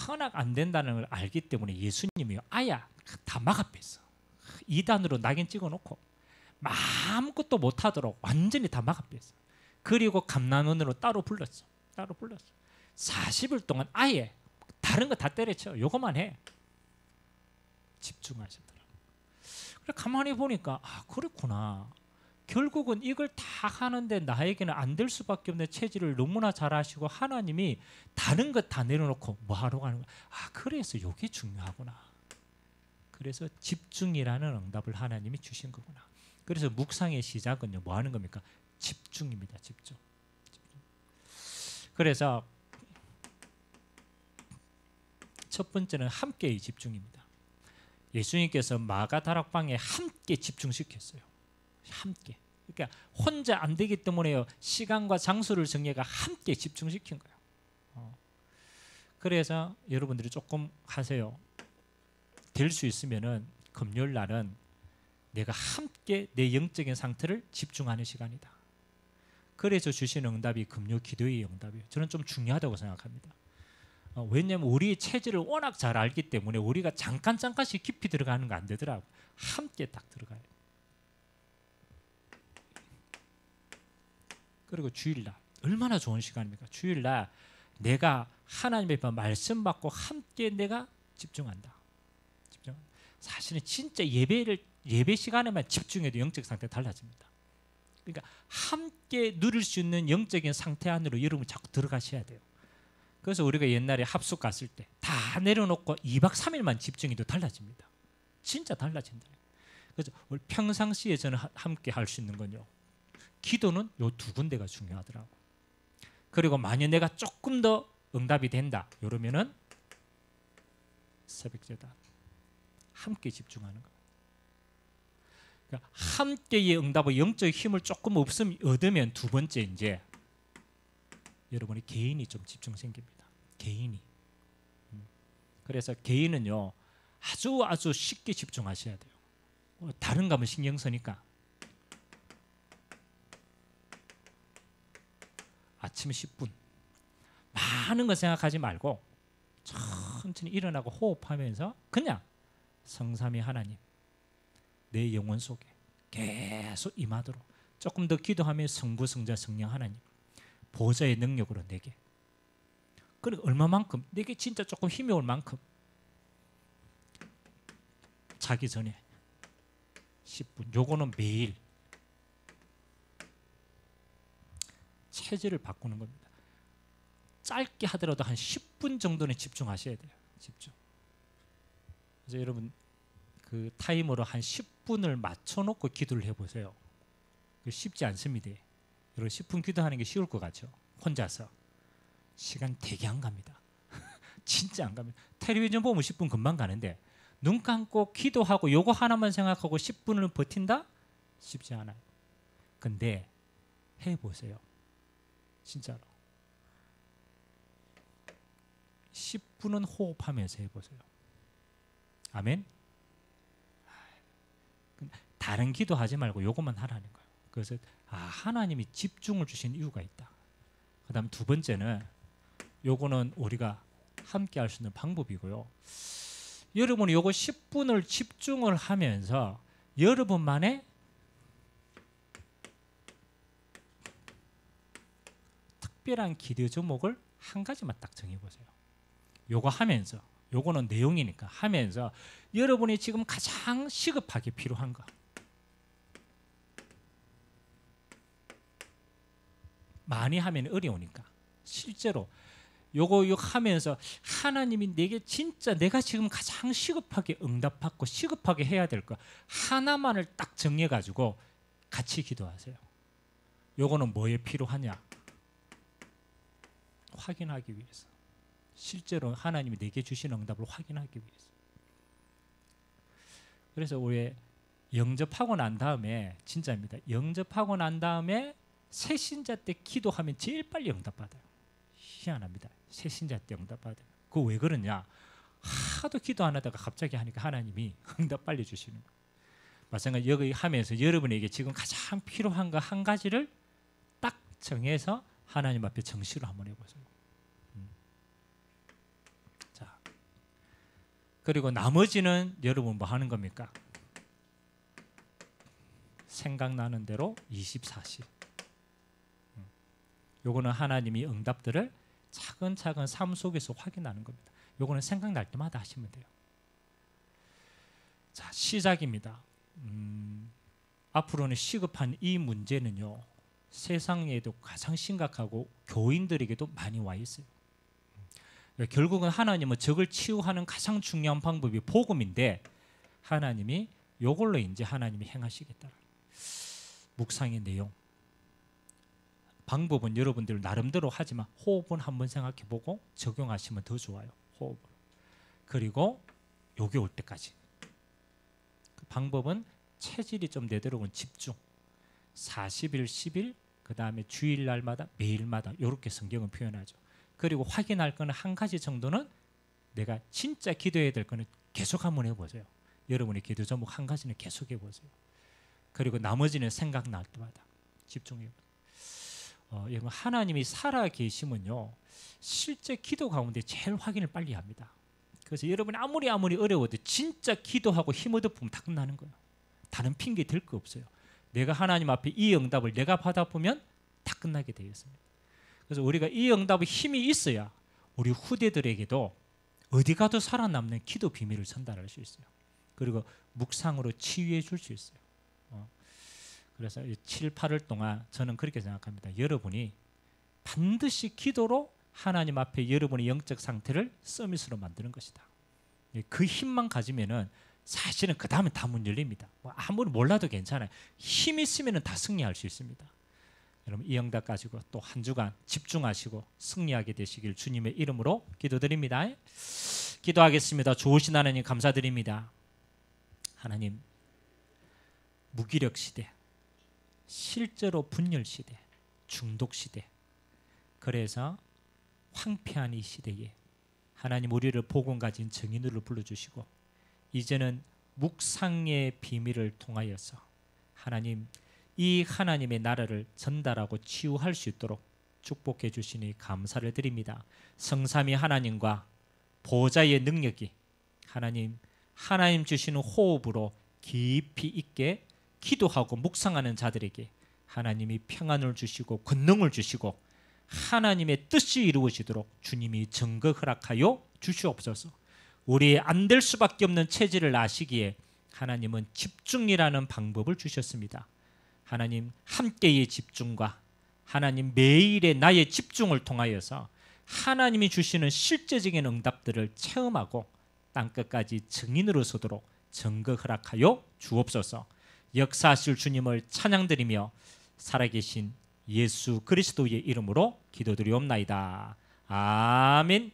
워낙 안 된다는 걸 알기 때문에 예수님이 아야 다 막아뺐어. 2단으로 낙인 찍어놓고 아무것도 못하도록 완전히 다 막아뺐어. 그리고 감난원으로 따로 불렀어. 40일 동안 아예 다른 거 다 때려쳐. 요것만 해. 집중하시더라고요. 그래 가만히 보니까 그렇구나. 결국은 이걸 다 하는데 나에게는 안 될 수밖에 없는 체질을 너무나 잘 아시고 하나님이 다른 것 다 내려놓고 뭐 하러 가는 거야. 그래서 이게 중요하구나. 그래서 집중이라는 응답을 하나님이 주신 거구나. 그래서 묵상의 시작은요, 뭐 하는 겁니까? 집중입니다. 집중. 그래서 첫 번째는 함께의 집중입니다. 예수님께서 마가다락방에 함께 집중시켰어요. 함께. 그러니까 혼자 안 되기 때문에 시간과 장소를 정해가 함께 집중시킨 거예요. 그래서 여러분들이 조금 하세요. 될 수 있으면은 금요일 날은 내가 함께 내 영적인 상태를 집중하는 시간이다. 그래서 주신 응답이 금요 기도의 응답이에요. 저는 좀 중요하다고 생각합니다. 왜냐하면 우리의 체질을 워낙 잘 알기 때문에 우리가 잠깐씩 깊이 들어가는 거 안 되더라고. 함께 딱 들어가요. 그리고 주일날 얼마나 좋은 시간입니까? 주일날 내가 하나님의 말씀 받고 함께 내가 집중한다. 사실은 진짜 예배 시간에만 집중해도 영적 상태 달라집니다. 그러니까 함께 누릴 수 있는 영적인 상태 안으로 여러분 자꾸 들어가셔야 돼요. 그래서 우리가 옛날에 합숙 갔을 때 다 내려놓고 2박 3일만 집중해도 달라집니다. 진짜 달라진다. 그래서 우리 평상시에 저는 함께 할 수 있는 건요, 기도는 요 두 군데가 중요하더라고. 그리고 만약 내가 조금 더 응답이 된다 이러면은 새벽제단 함께 집중하는 거. 그러니까 함께의 응답의 영적 힘을 조금 얻으면 두 번째 이제 여러분이 개인이 좀 집중 생깁니다. 개인이. 그래서 개인은요 아주 쉽게 집중하셔야 돼요. 다른 감은 신경 쓰니까. 아침 10분 많은 거 생각하지 말고 천천히 일어나고 호흡하면서 그냥 성삼위 하나님 내 영혼 속에 계속 임하도록 조금 더 기도하며 성부 성자 성령 하나님 보좌의 능력으로 내게, 그리고 얼마만큼 내게 진짜 조금 힘이 올 만큼 자기 전에 10분, 요거는 매일 체질을 바꾸는 겁니다. 짧게 하더라도 한 10분 정도는 집중하셔야 돼요. 집중. 그래서 여러분 그 타이머로 한 10분을 맞춰놓고 기도를 해보세요. 쉽지 않습니다. 여러분 10분 기도하는 게 쉬울 것 같죠? 혼자서. 시간 되게 안 갑니다. 진짜 안 갑니다. 텔레비전 보면 10분 금방 가는데 눈 감고 기도하고 요거 하나만 생각하고 10분을 버틴다? 쉽지 않아요. 근데 해보세요. 진짜로. 10분은 호흡하면서 해보세요. 아멘? 다른 기도하지 말고 요것만 하라는 거예요. 그래서 하나님이 집중을 주신 이유가 있다. 그 다음 두 번째는 요거는 우리가 함께 할 수 있는 방법이고요. 여러분이 요거 10분을 집중을 하면서 여러분만의 특별한 기도 제목을 한 가지만 딱 정해보세요. 요거 하면서, 요거는 내용이니까 하면서 여러분이 지금 가장 시급하게 필요한 거, 많이 하면 어려우니까 실제로 요거 하면서 하나님이 내게 진짜 내가 지금 가장 시급하게 응답받고 시급하게 해야 될 거 하나만을 딱 정해가지고 같이 기도하세요. 요거는 뭐에 필요하냐? 확인하기 위해서. 실제로 하나님이 내게 주신 응답을 확인하기 위해서. 그래서 우리 영접하고 난 다음에, 진짜입니다, 영접하고 난 다음에 새신자 때 기도하면 제일 빨리 응답받아요. 희한합니다. 새신자 때 응답받아요. 그거 왜 그러냐? 하도 기도 안 하다가 갑자기 하니까 하나님이 응답 빨리 주시는 거예요. 마찬가지 여기 하면서 여러분에게 지금 가장 필요한 거 한 가지를 딱 정해서 하나님 앞에 정시로 한번 해보세요. 자, 그리고 나머지는 여러분 뭐 하는 겁니까? 생각나는 대로 24시. 요거는 하나님이 응답들을 차근차근 삶 속에서 확인하는 겁니다. 요거는 생각날 때마다 하시면 돼요. 자, 시작입니다. 앞으로는 시급한 이 문제는요, 세상에도 가장 심각하고 교인들에게도 많이 와 있어요. 결국은 하나님은 적을 치유하는 가장 중요한 방법이 복음인데, 하나님이 요걸로 이제 하나님이 행하시겠다. 묵상의 내용, 방법은 여러분들 나름대로 하지만 호흡은 한번 생각해보고 적용하시면 더 좋아요. 호흡. 그리고 요게 올 때까지. 그 방법은 체질이 좀 되도록은 집중. 40일, 10일, 그 다음에 주일날마다 매일마다 이렇게 성경은 표현하죠. 그리고 확인할 거는 한 가지 정도는 내가 진짜 기도해야 될 거는 계속 한번 해보세요. 여러분의 기도 제목 한 가지는 계속 해보세요. 그리고 나머지는 생각날 때마다 집중해보세요. 여러분, 하나님이 살아 계시면요, 실제 기도 가운데 제일 확인을 빨리 합니다. 그래서 여러분이 아무리 어려워도 진짜 기도하고 힘 얻어보면 다 끝나는 거예요. 다른 핑계 댈 거 없어요. 내가 하나님 앞에 이 응답을 내가 받아보면 다 끝나게 되어 있습니다. 그래서 우리가 이 응답에 힘이 있어야 우리 후대들에게도 어디 가도 살아남는 기도 비밀을 전달할 수 있어요. 그리고 묵상으로 치유해 줄 수 있어요. 그래서 7, 8월 동안 저는 그렇게 생각합니다. 여러분이 반드시 기도로 하나님 앞에 여러분의 영적 상태를 서밋으로 만드는 것이다. 그 힘만 가지면은 사실은 그 다음에 다 문 열립니다. 뭐 아무리 몰라도 괜찮아요. 힘 있으면은 다 승리할 수 있습니다. 여러분, 이 응답 가지고 또 한 주간 집중하시고 승리하게 되시길 주님의 이름으로 기도드립니다. 기도하겠습니다. 좋으신 하나님 감사드립니다. 하나님, 무기력 시대, 실제로 분열 시대, 중독 시대, 그래서 황폐한 이 시대에 하나님 우리를 복음 가진 증인으로 불러주시고 이제는 묵상의 비밀을 통하여서 하나님, 이 하나님의 나라를 전달하고 치유할 수 있도록 축복해 주시니 감사를 드립니다. 성삼위 하나님과 보좌의 능력이 하나님 주시는 호흡으로 깊이 있게 기도하고 묵상하는 자들에게 하나님이 평안을 주시고 권능을 주시고 하나님의 뜻이 이루어지도록 주님이 증거 허락하여 주시옵소서. 우리 안 될 수밖에 없는 체질을 아시기에 하나님은 집중이라는 방법을 주셨습니다. 하나님, 함께의 집중과 하나님 매일의 나의 집중을 통하여서 하나님이 주시는 실제적인 응답들을 체험하고 땅끝까지 증인으로 서도록 증거 허락하여 주옵소서. 역사하실 주님을 찬양드리며 살아계신 예수 그리스도의 이름으로 기도드리옵나이다. 아멘.